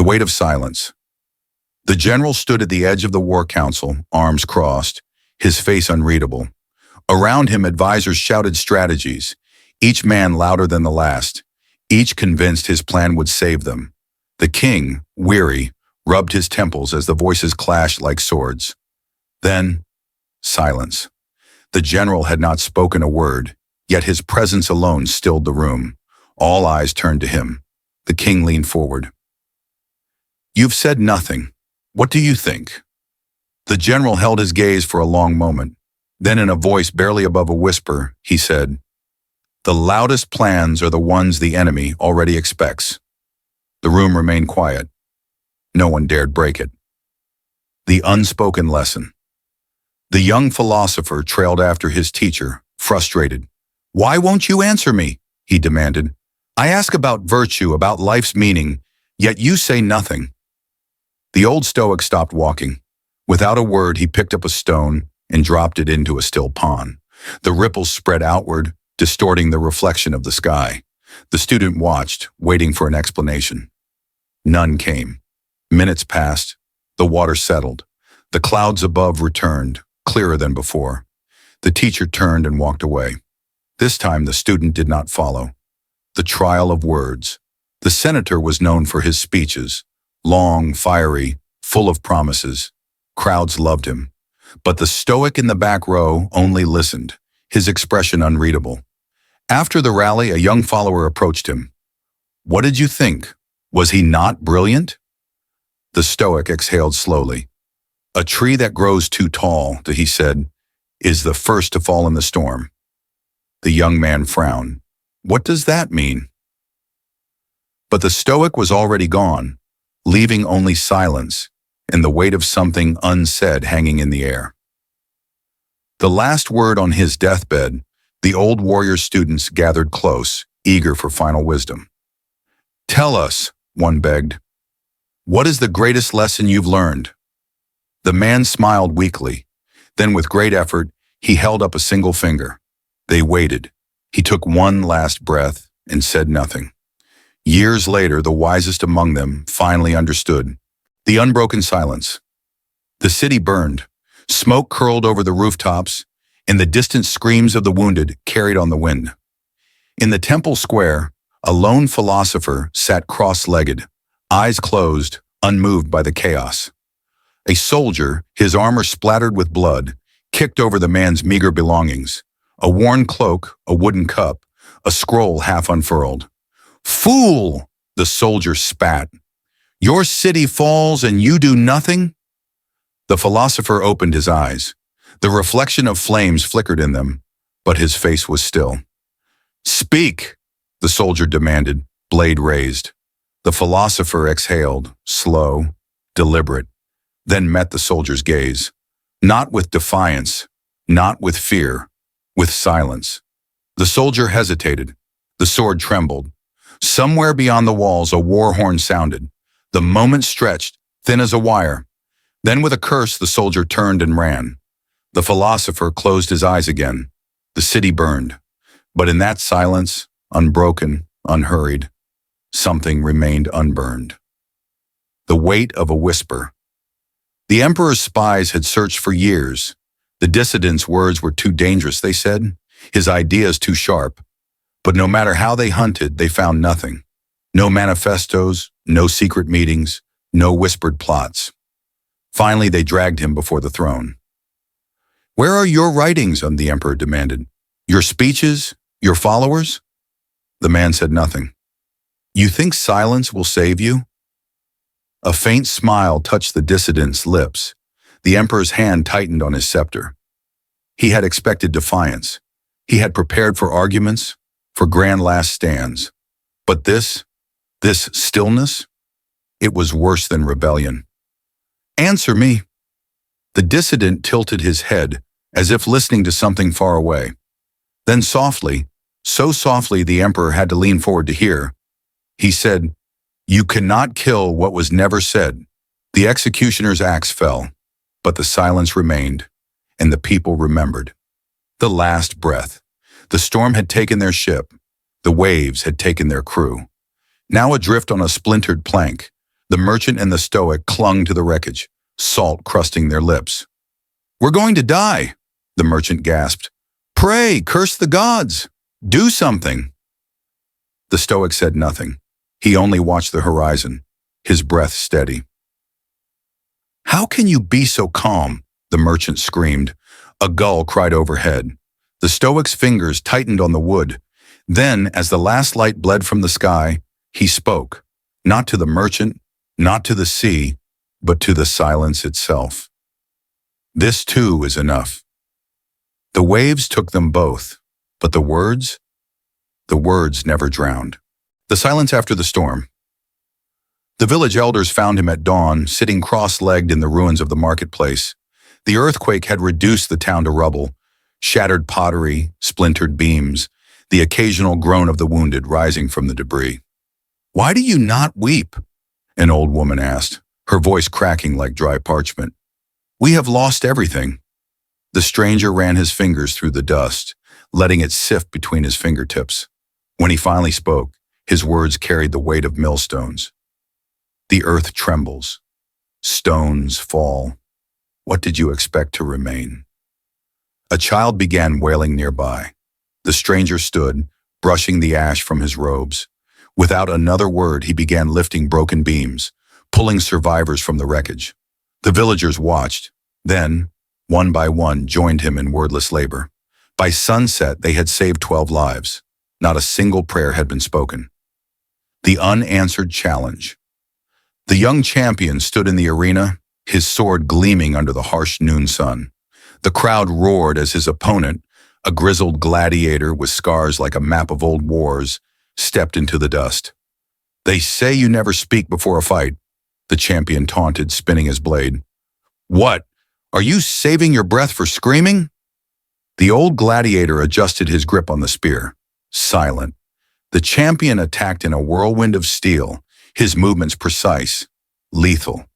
weight of silence. The general stood at the edge of the war council, arms crossed, his face unreadable. Around him, advisors shouted strategies, each man louder than the last, each convinced his plan would save them. The king, weary, rubbed his temples as the voices clashed like swords. Then, silence. The general had not spoken a word, yet his presence alone stilled the room. All eyes turned to him. The king leaned forward. "You've said nothing. What do you think?" The general held his gaze for a long moment. Then, in a voice barely above a whisper, he said, "The loudest plans are the ones the enemy already expects." The room remained quiet. No one dared break it. The unspoken lesson. The young philosopher trailed after his teacher, frustrated. "Why won't you answer me?" he demanded. "I ask about virtue, about life's meaning, yet you say nothing." The old Stoic stopped walking. Without a word, he picked up a stone and dropped it into a still pond. The ripples spread outward, distorting the reflection of the sky. The student watched, waiting for an explanation. None came. Minutes passed. The water settled. The clouds above returned, clearer than before. The teacher turned and walked away. This time the student did not follow. The trial of words. The senator was known for his speeches, long, fiery, full of promises. Crowds loved him. But the Stoic in the back row only listened, his expression unreadable. After the rally, a young follower approached him. "What did you think? Was he not brilliant?" The Stoic exhaled slowly. "A tree that grows too tall," he said, "is the first to fall in the storm." The young man frowned. "What does that mean?" But the Stoic was already gone, leaving only silence and the weight of something unsaid hanging in the air. The last word on his deathbed, the old warrior students gathered close, eager for final wisdom. "Tell us," one begged, "what is the greatest lesson you've learned?" The man smiled weakly. Then with great effort, he held up a single finger. They waited. He took one last breath and said nothing. Years later, the wisest among them finally understood. The unbroken silence. The city burned. Smoke curled over the rooftops, and the distant screams of the wounded carried on the wind. In the temple square, a lone philosopher sat cross-legged, eyes closed, unmoved by the chaos. A soldier, his armor splattered with blood, kicked over the man's meager belongings. A worn cloak, a wooden cup, a scroll half unfurled. "Fool!" the soldier spat. "Your city falls and you do nothing?" The philosopher opened his eyes. The reflection of flames flickered in them, but his face was still. "Speak," the soldier demanded, blade raised. The philosopher exhaled, slow, deliberate, then met the soldier's gaze. Not with defiance, not with fear, with silence. The soldier hesitated. The sword trembled. Somewhere beyond the walls, a war horn sounded. The moment stretched, thin as a wire. Then with a curse, the soldier turned and ran. The philosopher closed his eyes again. The city burned. But in that silence, unbroken, unhurried, something remained unburned. The weight of a whisper. The emperor's spies had searched for years. The dissident's words were too dangerous, they said, his ideas too sharp. But no matter how they hunted, they found nothing. No manifestos, no secret meetings, no whispered plots. Finally, they dragged him before the throne. "Where are your writings?" the emperor demanded. "Your speeches? Your followers?" The man said nothing. "You think silence will save you?" A faint smile touched the dissident's lips. The emperor's hand tightened on his scepter. He had expected defiance. He had prepared for arguments, for grand last stands. But this stillness, it was worse than rebellion. "Answer me." The dissident tilted his head, as if listening to something far away. Then softly, so softly the emperor had to lean forward to hear, he said, "You cannot kill what was never said." The executioner's axe fell, but the silence remained, and the people remembered. The last breath. The storm had taken their ship. The waves had taken their crew. Now adrift on a splintered plank, The merchant and the Stoic clung to the wreckage, salt crusting their lips. "We're going to die," the merchant gasped. "Pray, curse the gods. Do something." The Stoic said nothing. He only watched the horizon, his breath steady. "How can you be so calm?" the merchant screamed. A gull cried overhead. The Stoic's fingers tightened on the wood. Then, as the last light bled from the sky, he spoke, not to the merchant, not to the sea, but to the silence itself. "This too is enough." The waves took them both, but the words never drowned. The silence after the storm. The village elders found him at dawn, sitting cross-legged in the ruins of the marketplace. The earthquake had reduced the town to rubble, shattered pottery, splintered beams, the occasional groan of the wounded rising from the debris. "Why do you not weep?" an old woman asked, her voice cracking like dry parchment. "We have lost everything." The stranger ran his fingers through the dust, letting it sift between his fingertips. When he finally spoke, his words carried the weight of millstones. "The earth trembles. Stones fall. What did you expect to remain?" A child began wailing nearby. The stranger stood, brushing the ash from his robes. Without another word, he began lifting broken beams, pulling survivors from the wreckage. The villagers watched, then, one by one, joined him in wordless labor. By sunset, they had saved 12 lives. Not a single prayer had been spoken. The unanswered challenge. The young champion stood in the arena, his sword gleaming under the harsh noon sun. The crowd roared as his opponent, a grizzled gladiator with scars like a map of old wars, stepped into the dust. "They say you never speak before a fight," the champion taunted, spinning his blade. "What? Are you saving your breath for screaming?" The old gladiator adjusted his grip on the spear. Silent. The champion attacked in a whirlwind of steel, his movements precise, lethal.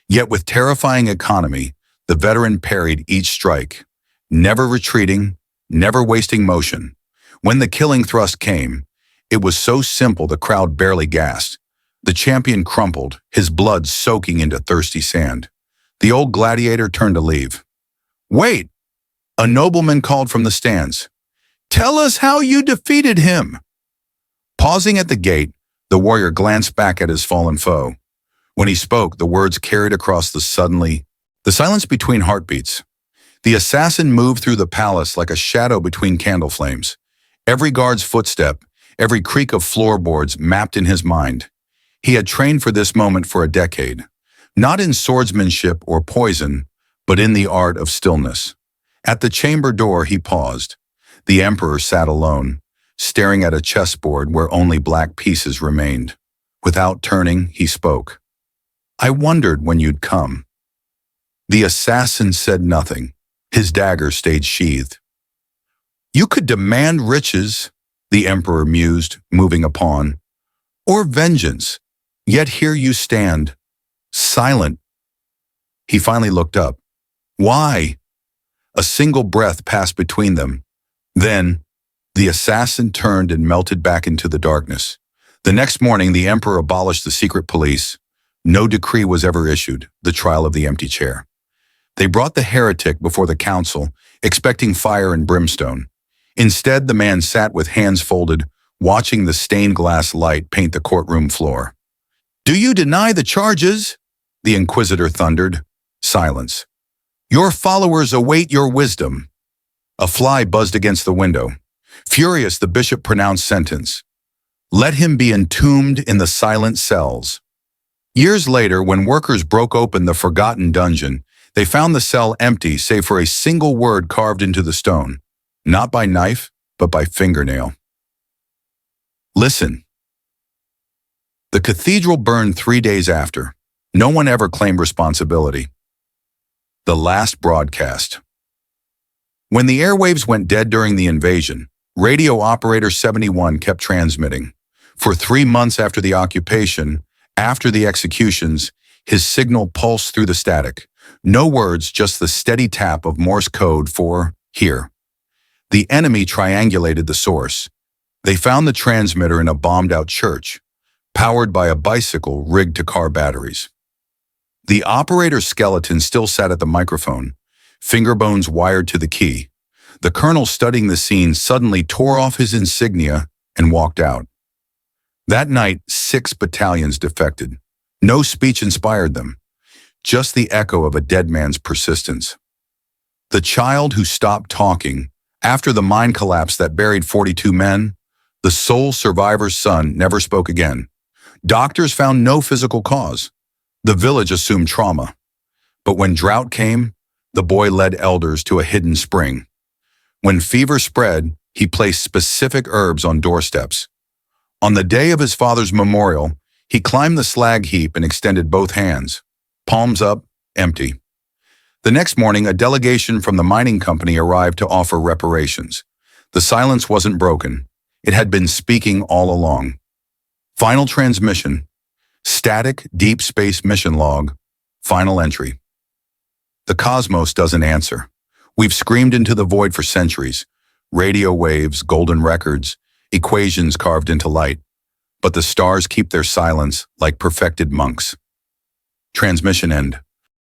Yet with terrifying economy, the veteran parried each strike, never retreating, never wasting motion. When the killing thrust came, it was so simple the crowd barely gasped. The champion crumpled, his blood soaking into thirsty sand. The old gladiator turned to leave. "Wait!" a nobleman called from the stands. "Tell us how you defeated him." Pausing at the gate, the warrior glanced back at his fallen foe. When he spoke, the words carried across the silence between heartbeats. The assassin moved through the palace like a shadow between candle flames. Every guard's footstep, every creak of floorboards mapped in his mind. He had trained for this moment for a decade, not in swordsmanship or poison, but in the art of stillness. At the chamber door, he paused. The emperor sat alone, staring at a chessboard where only black pieces remained. Without turning, he spoke. "I wondered when you'd come." The assassin said nothing. His dagger stayed sheathed. "You could demand riches," the emperor mused, moving a pawn, "or vengeance. Yet here you stand, silent." He finally looked up. "Why?" A single breath passed between them. Then, the assassin turned and melted back into the darkness. The next morning, the emperor abolished the secret police. No decree was ever issued, the trial of the empty chair. They brought the heretic before the council, expecting fire and brimstone. Instead, the man sat with hands folded, watching the stained glass light paint the courtroom floor. "Do you deny the charges?" the inquisitor thundered. Silence. "Your followers await your wisdom." A fly buzzed against the window. Furious, the bishop pronounced sentence. "Let him be entombed in the silent cells." Years later, when workers broke open the forgotten dungeon, they found the cell empty save for a single word carved into the stone, not by knife, but by fingernail. Listen. The cathedral burned 3 days after. No one ever claimed responsibility. The last broadcast. When the airwaves went dead during the invasion, radio operator 71 kept transmitting. For 3 months after the occupation, after the executions, his signal pulsed through the static. No words, just the steady tap of Morse code for here. The enemy triangulated the source. They found the transmitter in a bombed-out church. powered by a bicycle rigged to car batteries. The operator's skeleton still sat at the microphone, finger bones wired to the key. The colonel studying the scene suddenly tore off his insignia and walked out. That night, 6 battalions defected. No speech inspired them, just the echo of a dead man's persistence. The child who stopped talking after the mine collapse that buried 42 men, the sole survivor's son, never spoke again. Doctors found no physical cause. The village assumed trauma. But when drought came, the boy led elders to a hidden spring. When fever spread, he placed specific herbs on doorsteps. On the day of his father's memorial, he climbed the slag heap and extended both hands, palms up, empty. The next morning, a delegation from the mining company arrived to offer reparations. The silence wasn't broken. It had been speaking all along. Final transmission. Static, deep space mission log. Final entry. The cosmos doesn't answer. We've screamed into the void for centuries. Radio waves, golden records, equations carved into light. But the stars keep their silence like perfected monks. Transmission end.